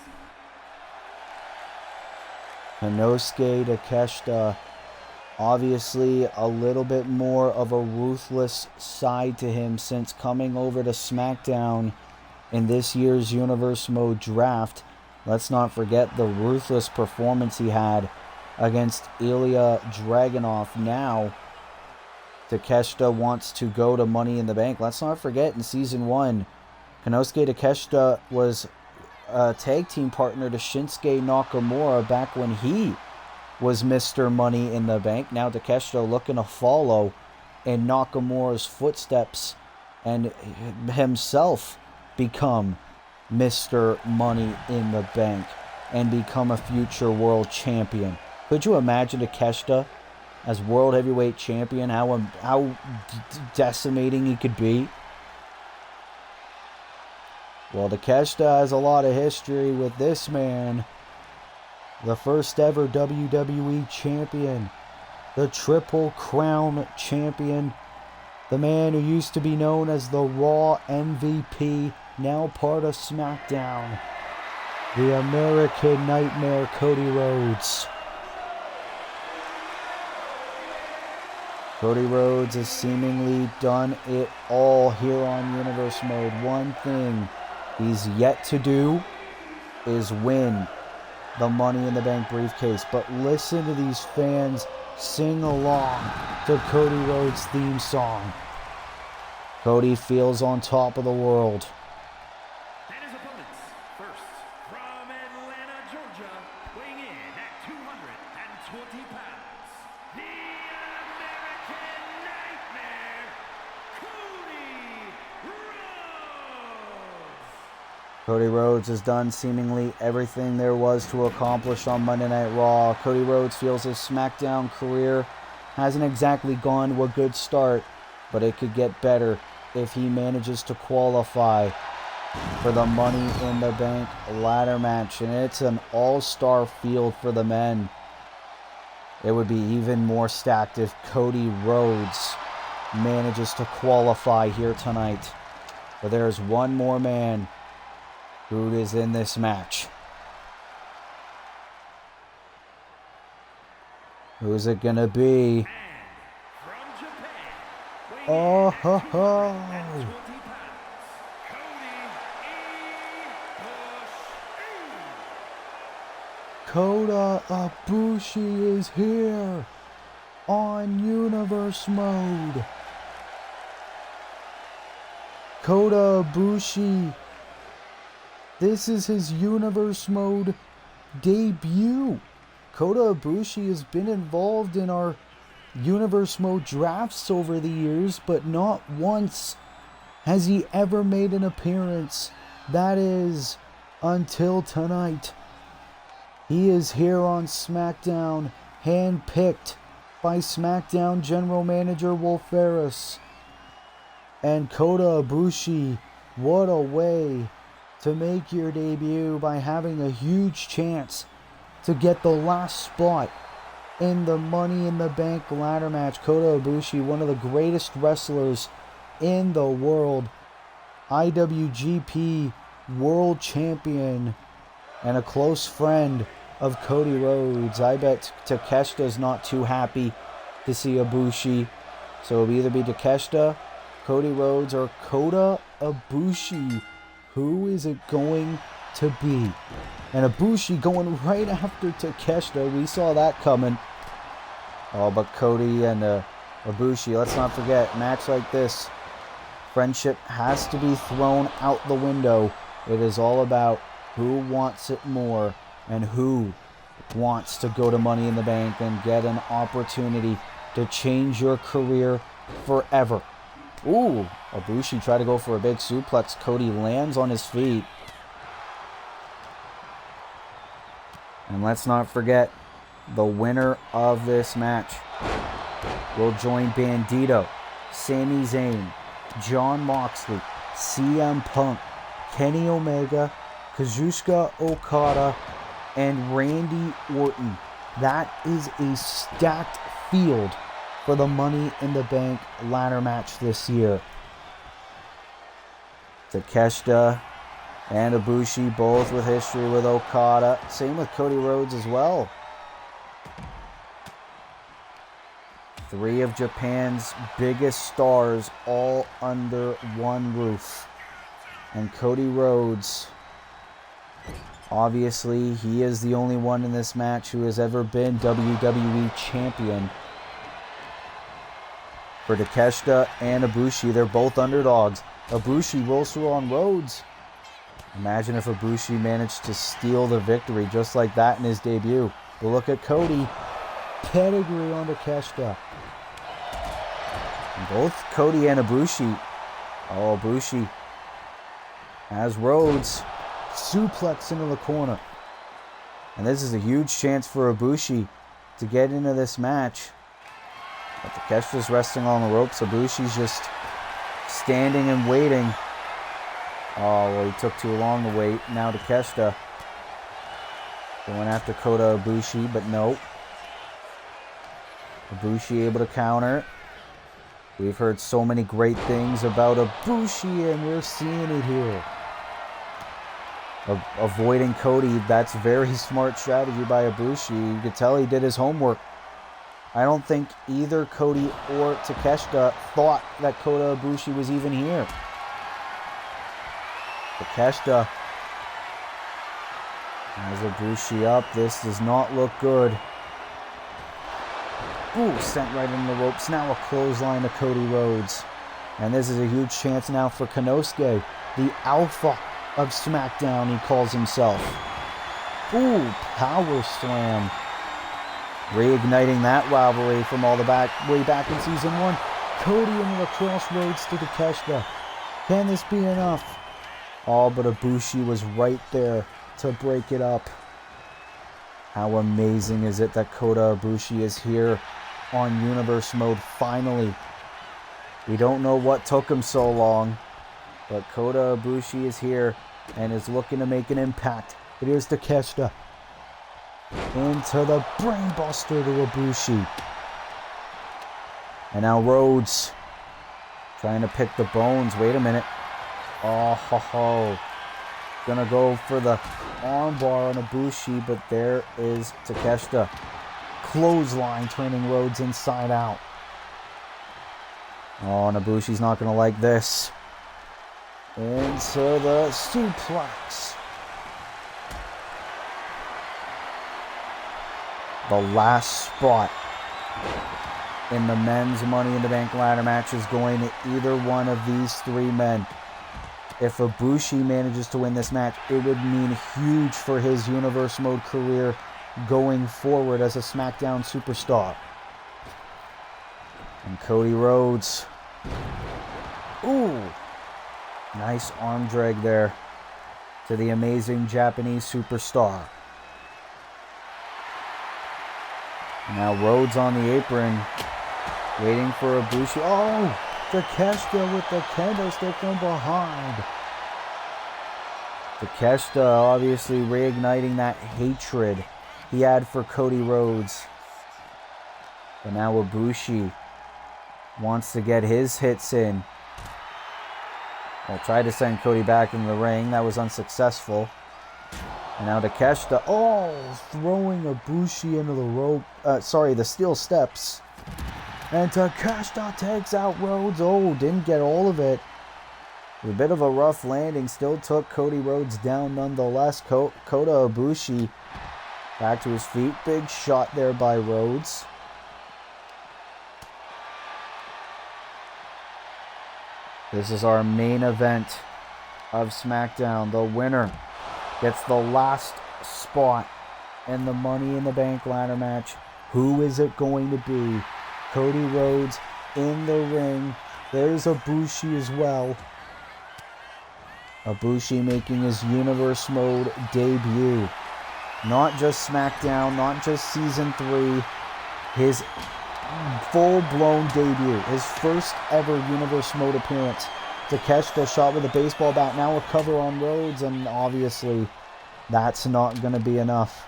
Konosuke Takeshita. Obviously, a little bit more of a ruthless side to him since coming over to Smackdown in this year's Universe Mode draft. Let's not forget the ruthless performance he had against Ilya Dragunov. Now, Takeshita wants to go to Money in the Bank. Let's not forget, in Season 1, Konosuke Takeshita was a tag team partner to Shinsuke Nakamura back when he was Mr. Money in the Bank. Now Takeshita looking to follow in Nakamura's footsteps and himself become Mr. Money in the Bank and become a future world champion. Could you imagine Takeshita as world heavyweight champion? How decimating he could be? Well, Takeshita has a lot of history with this man. The first ever WWE champion, the Triple Crown champion, the man who used to be known as the Raw MVP, now part of SmackDown, the American Nightmare, Cody Rhodes. Cody Rhodes has seemingly done it all here on Universe Mode. One thing he's yet to do is win the Money in the Bank briefcase. But listen to these fans sing along to Cody Rhodes' theme song. Cody feels on top of the world. And his opponents, first from Atlanta, Georgia, weighing in at 220 pounds, the American Nightmare, Cody Rhodes. Cody Rhodes has done seemingly everything there was to accomplish on Monday Night Raw. Cody Rhodes feels his SmackDown career hasn't exactly gone to a good start, but it could get better. if he manages to qualify for the Money in the Bank ladder match. And it's an all-star field for the men. It would be even more stacked if Cody Rhodes manages to qualify here tonight. But there's one more man who is in this match. Who's it gonna be? Oh ho ho! Kota Ibushi is here on Universe Mode. Kota Ibushi, this is his Universe Mode debut. Kota Ibushi has been involved in our Universe Mode drafts over the years, but not once has he ever made an appearance. That is, until tonight. He is here on Smackdown, handpicked by Smackdown General Manager Wolf Ferris. And Kota Ibushi, what a way to make your debut by having a huge chance to get the last spot in the Money in the Bank ladder match. Kota Ibushi, one of the greatest wrestlers in the world, IWGP World Champion, and a close friend of Cody Rhodes. I bet Takeshita's not too happy to see Ibushi, so it'll either be Takeshita, Cody Rhodes, or Kota Ibushi. Who is it going to be? And Ibushi going right after Takeshita. We saw that coming. Oh, but Cody and Ibushi, let's not forget, match like this, friendship has to be thrown out the window. It is all about who wants it more and who wants to go to Money in the Bank and get an opportunity to change your career forever. Ooh, Ibushi tried to go for a big suplex. Cody lands on his feet. And let's not forget, the winner of this match will join Bandito, Sami Zayn, Jon Moxley, CM Punk, Kenny Omega, Kazuchika Okada, and Randy Orton. That is a stacked field for the Money in the Bank ladder match this year. Takeshita and Ibushi both with history with Okada. Same with Cody Rhodes as well. Three of Japan's biggest stars all under one roof. And Cody Rhodes, obviously, he is the only one in this match who has ever been WWE Champion. For Takeshita and Ibushi, they're both underdogs. Ibushi rolls through on Rhodes. Imagine if Ibushi managed to steal the victory just like that in his debut. But look at Cody. Pedigree on Takeshita. And both Cody and Ibushi. Oh, Ibushi has Rhodes. Suplex into the corner. And this is a huge chance for Ibushi to get into this match. But Takeshita's resting on the ropes. Ibushi's just standing and waiting. Oh, well, he took too long to wait. Now Takeshita going after Kota Ibushi, but no. Ibushi able to counter. We've heard so many great things about Ibushi, and we're seeing it here. Avoiding Cody, that's very smart strategy by Ibushi. You could tell he did his homework. I don't think either Cody or Takeshita thought that Kota Ibushi was even here. Takeshita has Ibushi up. This does not look good. Ooh, sent right into the ropes. Now a clothesline to Cody Rhodes. And this is a huge chance now for Konosuke, the alpha of SmackDown, he calls himself. Ooh, power slam. Reigniting that rivalry from all the way back in season 1. Cody into the crossroads to Takeshita. Can this be enough? Oh, but Ibushi was right there to break it up. How amazing is it that Kota Ibushi is here on Universe Mode finally. We don't know what took him so long, but Kota Ibushi is here and is looking to make an impact. But here's Takeshita into the brainbuster to Ibushi. And now Rhodes trying to pick the bones. Wait a minute. Oh, ho, ho. Gonna go for the armbar on Ibushi, but there is Takeshita. Clothesline turning Rhodes inside out. Oh, and Ibushi's not gonna like this. Into the suplex. The last spot in the men's Money in the Bank ladder match is going to either one of these three men. If Ibushi manages to win this match, it would mean huge for his Universe Mode career going forward as a Smackdown superstar. And Cody Rhodes. Ooh. Nice arm drag there to the amazing Japanese superstar. Now Rhodes on the apron, waiting for Ibushi. Oh, Takeshita with the kendo stick from behind. Takeshita obviously reigniting that hatred he had for Cody Rhodes. But now Ibushi wants to get his hits in. Well, tried to send Cody back in the ring. That was unsuccessful. And now Takeshita, throwing Ibushi into the rope. The steel steps. And Takeshita takes out Rhodes. Oh, didn't get all of it. A bit of a rough landing. Still took Cody Rhodes down nonetheless. Kota Ibushi back to his feet. Big shot there by Rhodes. This is our main event of SmackDown. The winner gets the last spot in the Money in the Bank ladder match. Who is it going to be? Cody Rhodes in the ring. There's Ibushi as well. Ibushi making his Universe Mode debut. Not just SmackDown, not just Season 3. His full-blown debut. His first ever Universe Mode appearance. Takeshita shot with a baseball bat. Now a cover on Rhodes, and obviously that's not going to be enough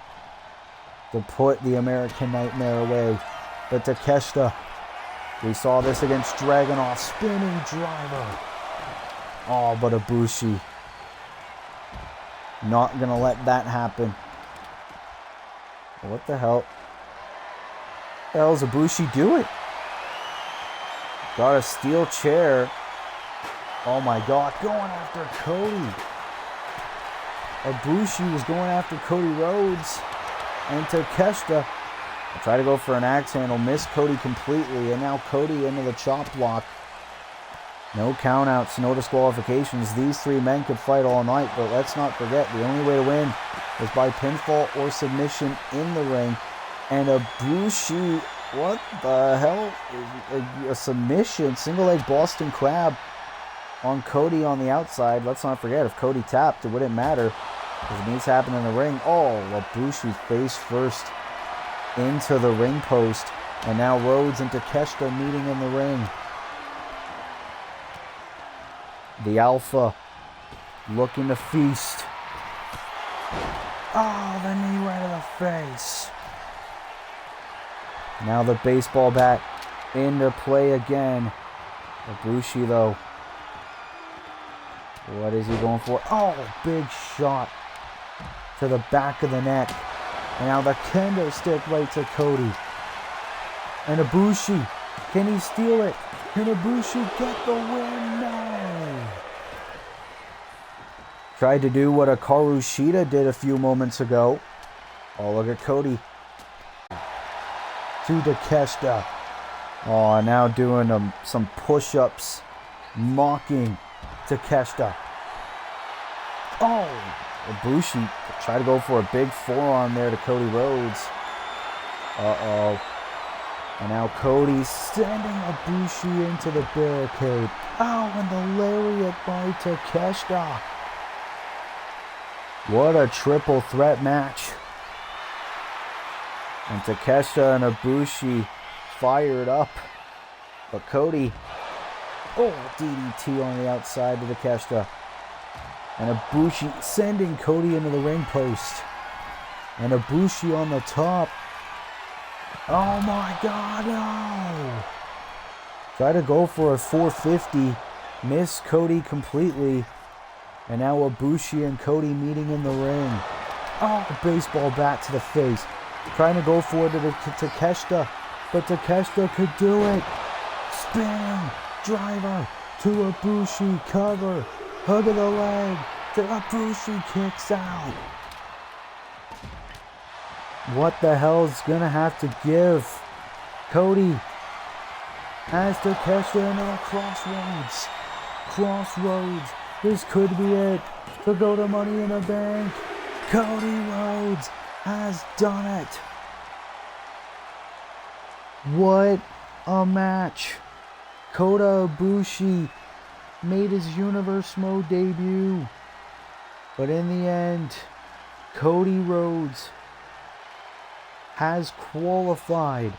to put the American Nightmare away. But Takeshita, we saw this against Dragunov. Spinning driver. Oh, but Ibushi not going to let that happen. What the hell? The hell is Ibushi doing? Got a steel chair. Oh my god, going after Cody. Ibushi was going after Cody Rhodes. And Takeshita tried to go for an axe handle, missed Cody completely, and now Cody into the chop block. No countouts, no disqualifications. These three men could fight all night, but let's not forget, the only way to win is by pinfall or submission in the ring. And Ibushi, what the hell? A submission, single leg Boston Crab on Cody on the outside. Let's not forget, if Cody tapped, it wouldn't matter, because it needs to happen in the ring. Oh, Ibushi face first into the ring post. And now Rhodes and Takeshita meeting in the ring. The Alpha looking to feast. Oh, the knee right to the face. Now the baseball bat into play again. Ibushi though. What is he going for? Oh, big shot to the back of the neck. And now the kendo stick right to Cody. And Ibushi, can he steal it? Can Ibushi get the win? No. Tried to do what Hikaru Shida did a few moments ago. Oh, look at Cody. To Takeshita. Oh, now doing some push-ups, mocking Takeshita. Oh, Ibushi tried to go for a big forearm there to Cody Rhodes. Uh-oh. And now Cody sending Ibushi into the barricade. Oh, and the lariat by Takeshita. What a triple threat match. And Takeshita and Ibushi fired up. But Cody Oh, DDT on the outside to the Takeshita. And Ibushi sending Cody into the ring post. And Ibushi on the top. Oh my God, no! Try to go for a 450. Miss Cody completely. And now Ibushi and Cody meeting in the ring. Oh, baseball bat to the face. Trying to go for it to Takeshita. But Takeshita could do it. Spinning driver to Ibushi. Cover. Hug of the leg. Ibushi kicks out. What the hell is going to have to give? Cody has Takeshita into the crossroads. Crossroads. This could be it. To go to Money in the Bank. Cody Rhodes has done it. What a match. Kota Ibushi made his Universe Mode debut. But in the end, Cody Rhodes has qualified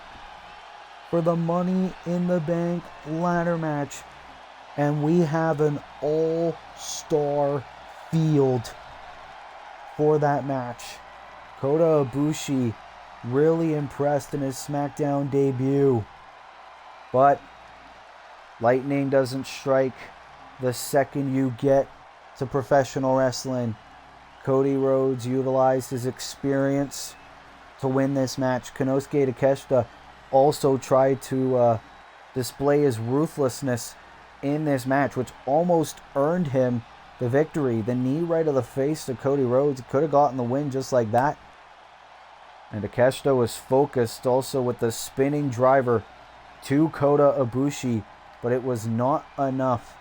for the Money in the Bank ladder match. And we have an all-star field for that match. Kota Ibushi really impressed in his SmackDown debut. But lightning doesn't strike the second you get to professional wrestling. Cody Rhodes utilized his experience to win this match. Konosuke Takeshita also tried to display his ruthlessness in this match, which almost earned him the victory. The knee right of the face to Cody Rhodes could have gotten the win just like that. And Takeshita was focused also with the spinning driver to Kota Ibushi, but it was not enough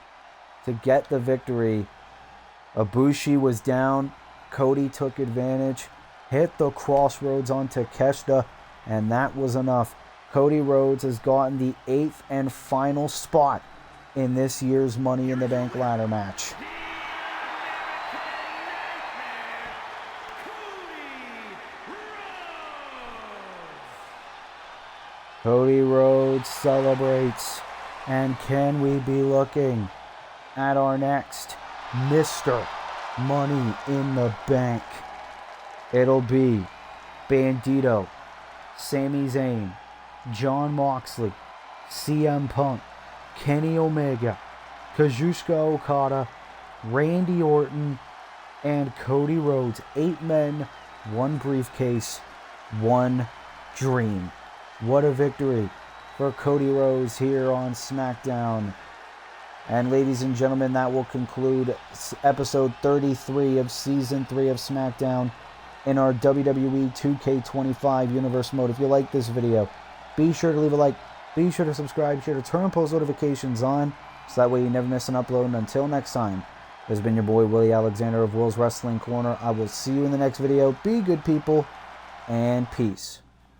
to get the victory. Ibushi was down. Cody took advantage, hit the crossroads on Takeshita, and that was enough. Cody Rhodes has gotten the 8th and final spot in this year's Money in the Bank ladder match. Cody Rhodes celebrates. And can we be looking at our next Mr. Money in the Bank? It'll be Bandito, Sami Zayn, Jon Moxley, CM Punk, Kenny Omega, Kazuchika Okada, Randy Orton, and Cody Rhodes. 8 men, 1 briefcase, 1 dream. What a victory for Cody Rhodes here on SmackDown. And ladies and gentlemen, that will conclude episode 33 of season 3 of SmackDown in our WWE 2K25 Universe Mode. If you like this video, be sure to leave a like, be sure to subscribe, be sure to turn post notifications on, so that way you never miss an upload. And until next time, this has been your boy Willie Alexander of Will's Wrestling Corner. I will see you in the next video. Be good people, and peace.